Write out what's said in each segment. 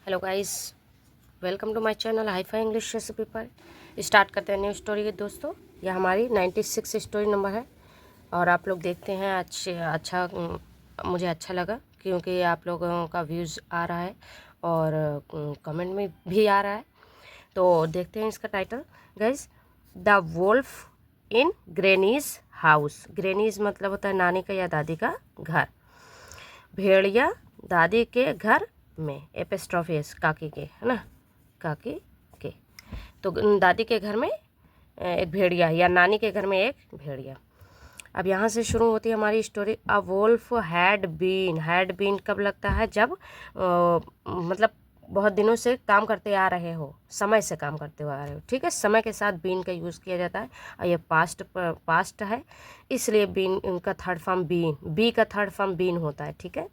Hello guys, welcome to my channel hi fi English recipe पर। Start करते हैं new story के दोस्तों। यह हमारी 96 स्टोरी नंबर है और आप लोग देखते हैं। मुझे अच्छा लगा क्योंकि आप लोगों का व्यूज़ आ रहा है और कमेंट में भी आ रहा है। तो देखते हैं इसका title guys. The wolf in granny's house. Granny's मतलब होता है नानी का या दादी का घर। भेड़िया दादी के घर में, एपिस्ट्रोफियस काकी के, है ना, काकी के। तो दादी के घर में एक भेड़िया या नानी के घर में एक भेड़िया। अब यहाँ से शुरू होती है हमारी story. A wolf had been कब लगता है? जब मतलब बहुत दिनों से काम करते आ रहे हो, समय से काम करते हुए आ रहे हो। ठीक है, समय के साथ बीन का यूज़ किया जाता है और ये पास्ट है, इसलिए बीन का थर्ड फॉर्म बी का थर्ड फॉर्म बीन होता है। ठीक है,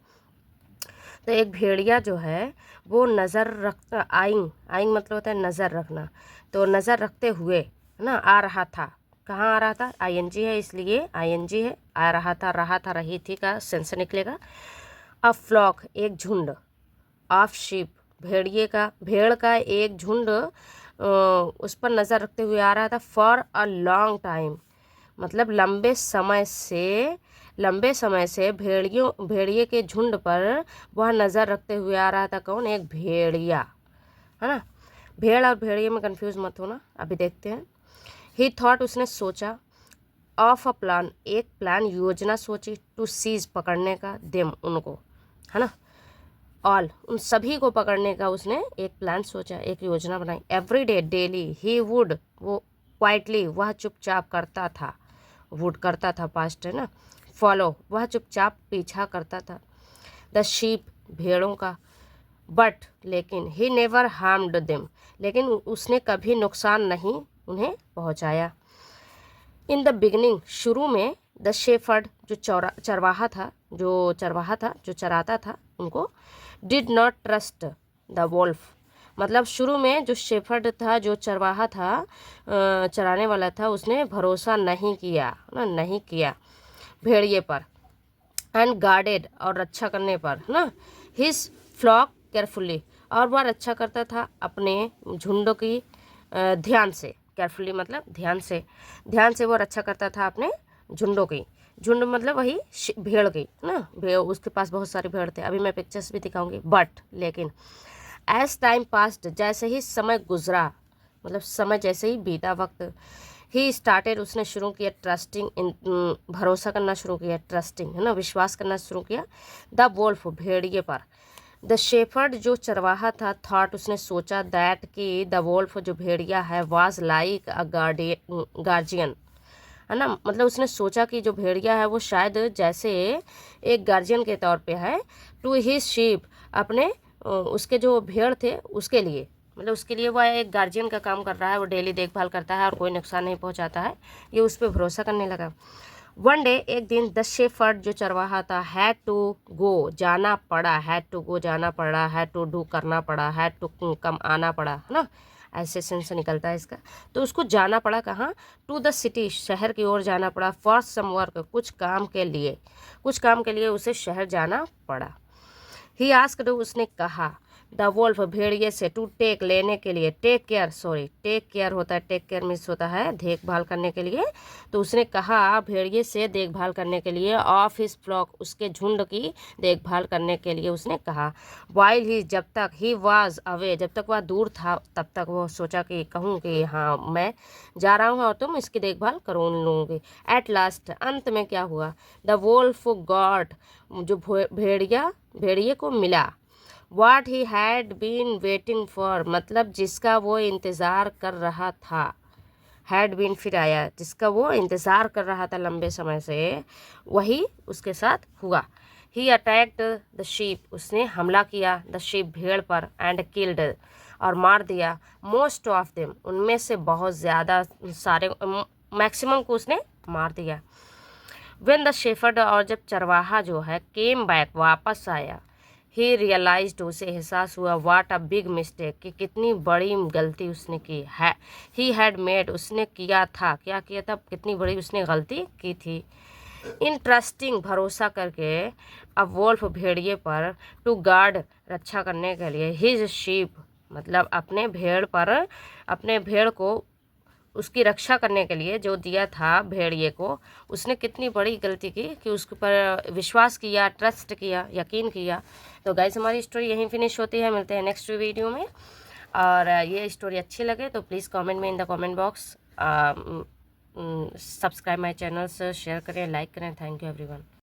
तो एक भेड़िया जो है वो नज़र रख आइंग मतलब होता है नज़र रखना। तो नज़र रखते हुए, है ना, आ रहा था। कहाँ आ रहा था? आईएनजी है, इसलिए आईएनजी है। आ रहा था, रही थी का सेंस निकलेगा। अ फ्लॉक एक झुंड, ऑफ शीप भेड़ का एक झुंड उस पर नज़र रखते हुए आ रहा था। फॉर अ लॉन्ग टाइम मतलब लंबे समय से भेड़िए के झुंड पर वह नज़र रखते हुए आ रहा था। कौन? एक भेड़िया, है ना। भेड़ और भेड़िए में कंफ्यूज मत होना, अभी देखते हैं। ही थॉट उसने सोचा, ऑफ अ प्लान एक प्लान योजना सोची, टू सीज पकड़ने का, देम उनको, है ना, ऑल उन सभी को पकड़ने का उसने एक प्लान सोचा, एक योजना बनाई। Every day daily he would वो क्वाइटली वह चुपचाप करता था, वुड करता था पास्ट है ना। फॉलो वह चुपचाप पीछा करता था। द शीप भेड़ों का। बट लेकिन ही नेवर हार्म्ड देम लेकिन उसने कभी नुकसान नहीं उन्हें पहुंचाया। इन द बिगनिंग शुरू में, द शेफर्ड जो चरवाहा था जो चराता था उनको, did not trust the Wolff मतलब शुरू में जो शेफर्ड था, जो चरवाहा था, चराने वाला था, उसने भरोसा नहीं किया भेड़िए पर। एंड गार्डेड और रक्षा करने पर, ना, हिज फ्लॉक केयरफुली और वह रक्षा करता था अपने झुंड की ध्यान से। केयरफुली मतलब ध्यान से वो रक्षा करता था अपने झुंडों की। झुंड मतलब वही भेड़ की ना, उसके पास बहुत सारे भेड़ थे। अभी मैं पिक्चर्स भी दिखाऊंगी। बट लेकिन एज टाइम पास्ट जैसे ही समय गुजरा, मतलब समय जैसे ही बीता वक्त, ही स्टार्टेड उसने शुरू किया, ट्रस्टिंग इन भरोसा करना शुरू किया, ट्रस्टिंग है ना, विश्वास करना शुरू किया, द वोल्फ भेड़िए पर। द शेफर्ड जो चरवाहा था, थॉट उसने सोचा, दैट कि द वोल्फ जो भेड़िया है, वाज लाइक अ गार्जियन, है ना, मतलब उसने सोचा कि जो भेड़िया है वो शायद जैसे एक गार्जियन के तौर पे है, टू हिज शीप अपने उसके जो भेड़ थे उसके लिए, मतलब उसके लिए वह एक गार्जियन का काम कर रहा है। वो डेली देखभाल करता है और कोई नुकसान नहीं पहुंचाता है, ये उस पर भरोसा करने लगा। वन डे एक दिन, द शेफर्ड जो चरवाहा था, हैड टू गो जाना पड़ा, हैड टू डू करना पड़ा, हैड टू कम आना पड़ा, है ना, ऐसे सेंस से निकलता है इसका। तो उसको जाना पड़ा कहाँ? टू द सिटी शहर की ओर जाना पड़ा। फॉर सम वर्क कुछ काम के लिए उसे शहर जाना पड़ा। ही आस्क्ड उसने कहा, द वोल्फ भेड़िए से, टू टेक लेने के लिए, टेक केयर होता है, टेक केयर मीन्स होता है देखभाल करने के लिए। तो उसने कहा भेड़िए से देखभाल करने के लिए, ऑफ हिज फ्लॉक उसके झुंड की देखभाल करने के लिए उसने कहा। वाइल ही जब तक, ही वाज अवे जब तक वह दूर था, तब तक वो सोचा कि कहूँ कि हाँ मैं जा रहा हूँ और तुम इसकी देखभाल करो लूँगी। एट लास्ट अंत में क्या हुआ? द वोल्फ गॉट जो भेड़िए को मिला, what he had been waiting for मतलब जिसका वो इंतज़ार कर रहा था। हैड बीन फिर आया, जिसका वो इंतज़ार कर रहा था लंबे समय से, वही उसके साथ हुआ। ही अटैक्ड द शीप उसने हमला किया, द शीप भेड़ पर, एंड किल्ड और मार दिया, मोस्ट ऑफ देम उनमें से बहुत ज़्यादा सारे मैक्सिमम को उसने मार दिया। वेन द शेफर्ड और जब चरवाहा जो है केम बैक वापस आया, ही रियलाइज्ड उसे एहसास हुआ, वाट अ बिग मिस्टेक कि कितनी बड़ी गलती उसने की है। ही हैड मेड उसने किया था, क्या किया था, कितनी बड़ी उसने गलती की थी। इंटरेस्टिंग भरोसा करके अब वोल्फ भेड़िए पर टू गार्ड रक्षा करने के लिए हिज शीप मतलब अपने भेड़ को उसकी रक्षा करने के लिए जो दिया था भेड़िए को, उसने कितनी बड़ी गलती की कि उसके ऊपर विश्वास किया, ट्रस्ट किया, यकीन किया। तो गाइस हमारी स्टोरी यहीं फिनिश होती है, मिलते हैं नेक्स्ट वीडियो में। और ये स्टोरी अच्छी लगे तो प्लीज़ कमेंट में in the comment box, subscribe my channel, share करें, लाइक करें। Thank you everyone.